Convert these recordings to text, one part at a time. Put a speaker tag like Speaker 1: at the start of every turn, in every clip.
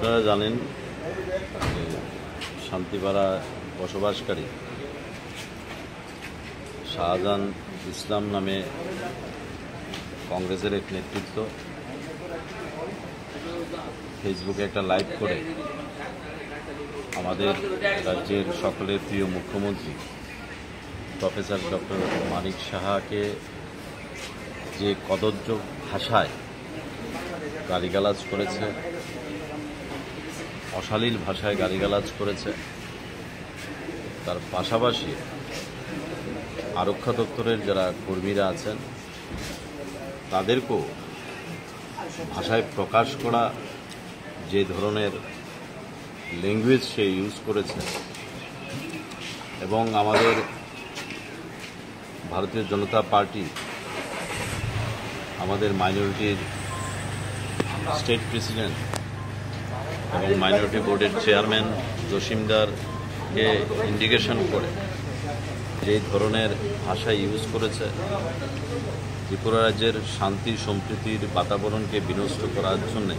Speaker 1: আপনারা জানেন শান্তিপাড়া বসবাসকারী শাহজাহান ইসলাম নামে কংগ্রেসের এক নেতৃত্ব ফেসবুকে একটা লাইভ করে আমাদের রাজ্যের সকলের প্রিয় মুখ্যমন্ত্রী প্রফেসর ডক্টর মানিক সাহাকে যে কদর্য ভাষায় গালিগালাজ করেছে, অশালীল ভাষায় গালিগালাজ করেছে, তার পাশাপাশি আরক্ষা দপ্তরের যারা কর্মীরা আছেন তাদেরকেও ভাষায় প্রকাশ করা যে ধরনের ল্যাঙ্গুয়েজ সে ইউজ করেছে এবং আমাদের ভারতীয় জনতা পার্টি আমাদের মাইনরিটির স্টেট প্রেসিডেন্ট এবং মাইনরিটি বোর্ডের চেয়ারম্যান জসিমদারকে ইন্ডিকেশন করে যে ধরনের ভাষা ইউজ করেছে ত্রিপুরা রাজ্যের শান্তি সম্প্রীতির বাতাবরণকে বিনষ্ট করার জন্যে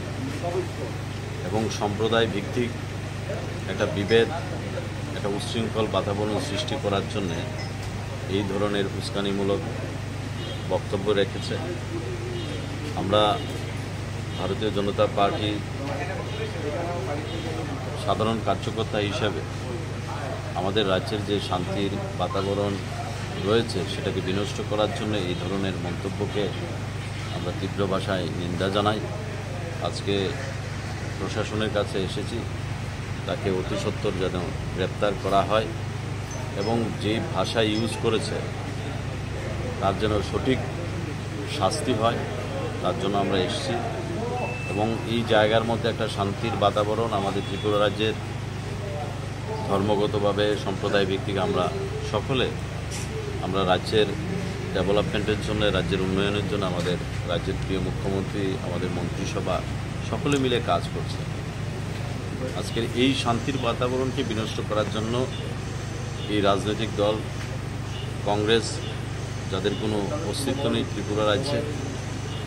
Speaker 1: এবং সম্প্রদায় ভিত্তিক একটা বিভেদ, একটা উচ্ছৃঙ্খল বাতাবরণ সৃষ্টি করার জন্যে এই ধরনের উস্কানিমূলক বক্তব্য রেখেছে। আমরা ভারতীয় জনতা পার্টি সাধারণ কার্যকর্তা হিসাবে আমাদের রাজ্যের যে শান্তির বাতাবরণ রয়েছে সেটাকে বিনষ্ট করার জন্য এই ধরনের মন্তব্যকে আমরা তীব্র ভাষায় নিন্দা জানাই। আজকে প্রশাসনের কাছে এসেছি তাকে অতি সত্বর যেন গ্রেপ্তার করা হয় এবং যে ভাষা ইউজ করেছে তার যেন সঠিক শাস্তি হয়, তার জন্য আমরা এসেছি। এবং এই জায়গার মধ্যে একটা শান্তির বাতাবরণ আমাদের ত্রিপুরা রাজ্যের ধর্মগতভাবে সম্প্রদায় ভিত্তিক আমরা সকলে আমরা রাজ্যের ডেভেলপমেন্টের জন্য, রাজ্যের উন্নয়নের জন্য আমাদের রাজ্যের প্রিয় মুখ্যমন্ত্রী, আমাদের মন্ত্রিসভা সকলে মিলে কাজ করছে। আজকের এই শান্তির বাতাবরণকে বিনষ্ট করার জন্য এই রাজনৈতিক দল কংগ্রেস, যাদের কোনো অস্তিত্ব নেই ত্রিপুরা রাজ্যে,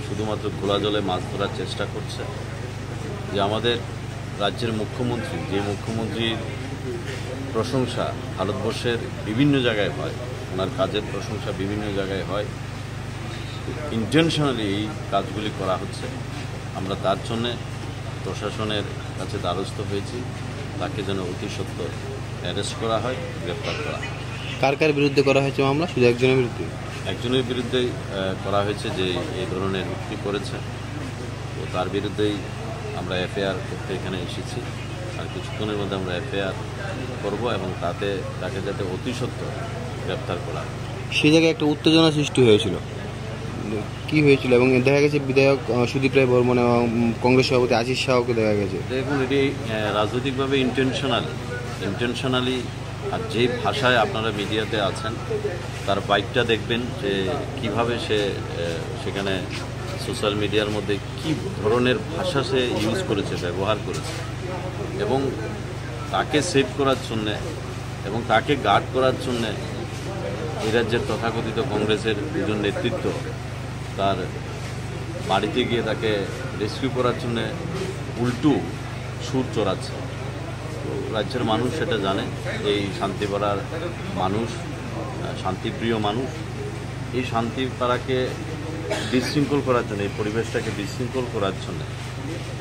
Speaker 1: শুধুমাত্র খোলা জলে মাছ ধরার চেষ্টা করছে। যে আমাদের রাজ্যের মুখ্যমন্ত্রী, যে মুখ্যমন্ত্রীর প্রশংসা ভারতবর্ষের বিভিন্ন জায়গায় হয়, ওনার কাজের প্রশংসা বিভিন্ন জায়গায় হয়, ইন্টেনশনালি এই কাজগুলি করা হচ্ছে। আমরা তার জন্যে প্রশাসনের কাছে দ্বারস্থ হয়েছি, তাকে যেন অতি সত্বর অ্যারেস্ট করা হয়, গ্রেপ্তার করা হয়।
Speaker 2: কার কার বিরুদ্ধে করা হয়েছে মামলা? শুধু একজনের বিরুদ্ধে?
Speaker 1: একজনের বিরুদ্ধেই করা হয়েছে, যে এই ধরনের উক্তি করেছে, তো তার বিরুদ্ধেই আমরা এফআইআর করতে এখানে এসেছি। আর কিছুক্ষণের মধ্যে আমরা এফআইআর করব এবং তাকে যাতে অতি সত্বর গ্রেপ্তার করা হয়।
Speaker 2: সেই জায়গায় একটা উত্তেজনা সৃষ্টি হয়েছিল, কি হয়েছিল? এবং দেখা গেছে বিধায়ক সুদীপ রায় বর্মন এবং কংগ্রেস সভাপতি আশিস শাহকে দেখা গেছে।
Speaker 1: দেখুন, এটি রাজনৈতিকভাবে ইন্টেনশনালি আর যে ভাষায় আপনারা মিডিয়াতে আছেন তার বাইকটা দেখবেন যে কিভাবে সে সেখানে সোশ্যাল মিডিয়ার মধ্যে কি ধরনের ভাষা সে ইউজ করেছে, ব্যবহার করেছে, এবং তাকে সেভ করার জন্যে এবং তাকে গার্ড করার জন্যে এই রাজ্যের তথাকথিত কংগ্রেসের দুজন নেতৃত্ব তার বাড়িতে গিয়ে তাকে রেস্কিউ করার জন্যে উল্টো সুর চড়াচ্ছে। তো রাজ্যের মানুষ সেটা জানে, এই শান্তিপাড়ার মানুষ শান্তিপ্রিয় মানুষ। এই শান্তিপাড়াকে বিশৃঙ্খল করার জন্য, এই পরিবেশটাকে বিশৃঙ্খল করার জন্য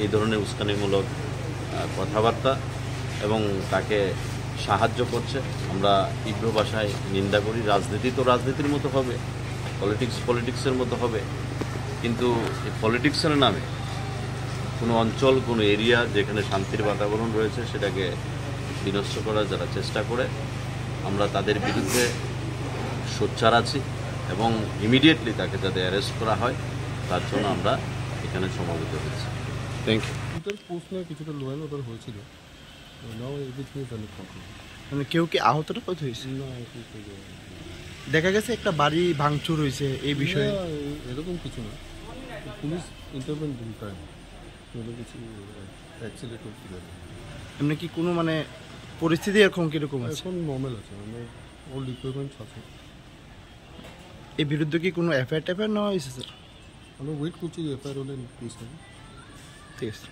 Speaker 1: এই ধরনের উস্কানিমূলক কথাবার্তা এবং তাকে সাহায্য করছে। আমরা তীব্র ভাষায় নিন্দা করি। রাজনীতি তো রাজনীতির মতো হবে, পলিটিক্সের মতো হবে, কিন্তু এই পলিটিক্সের নামে কোনো অঞ্চল, কোনো এরিয়া যেখানে শান্তির বাতাবরণ রয়েছে সেটাকে বিনষ্ট করার যারা চেষ্টা করে, আমরা তাদের বিরুদ্ধে সোচ্চার আছি এবং ইমিডিয়েটলি তাকে যাতে অ্যারেস্ট করা হয় তার জন্য আমরা এখানে সমবেত হয়েছি। Thank you.
Speaker 3: পোস্ট নিয়ে কিছুটা লোয়াল ওদের হয়েছিল,
Speaker 2: মানে কেউ কি আহতটা কত হয়েছে?
Speaker 3: না,
Speaker 2: দেখা গেছে একটা বাড়ি ভাঙচুর হয়েছে, এই বিষয়ে
Speaker 3: এরকম কিছু না, পুলিশ ইন্টারভেন টাইম কিছু অ্যাকচুয়ালি করতে পারে।
Speaker 2: এমনি কি কোনো মানে পরিস্থিতি এখন কীরকম আছে?
Speaker 3: এখন নর্মাল আছে, আমার অল ইকুইপমেন্টস আছে।
Speaker 2: এই বিরুদ্ধে কি কোনো এফআইআর নেওয়া হয়েছে স্যার?
Speaker 3: আমরা ওয়েট করছি, এফআইআর হলে কেস নেব।
Speaker 2: ঠিক আছে।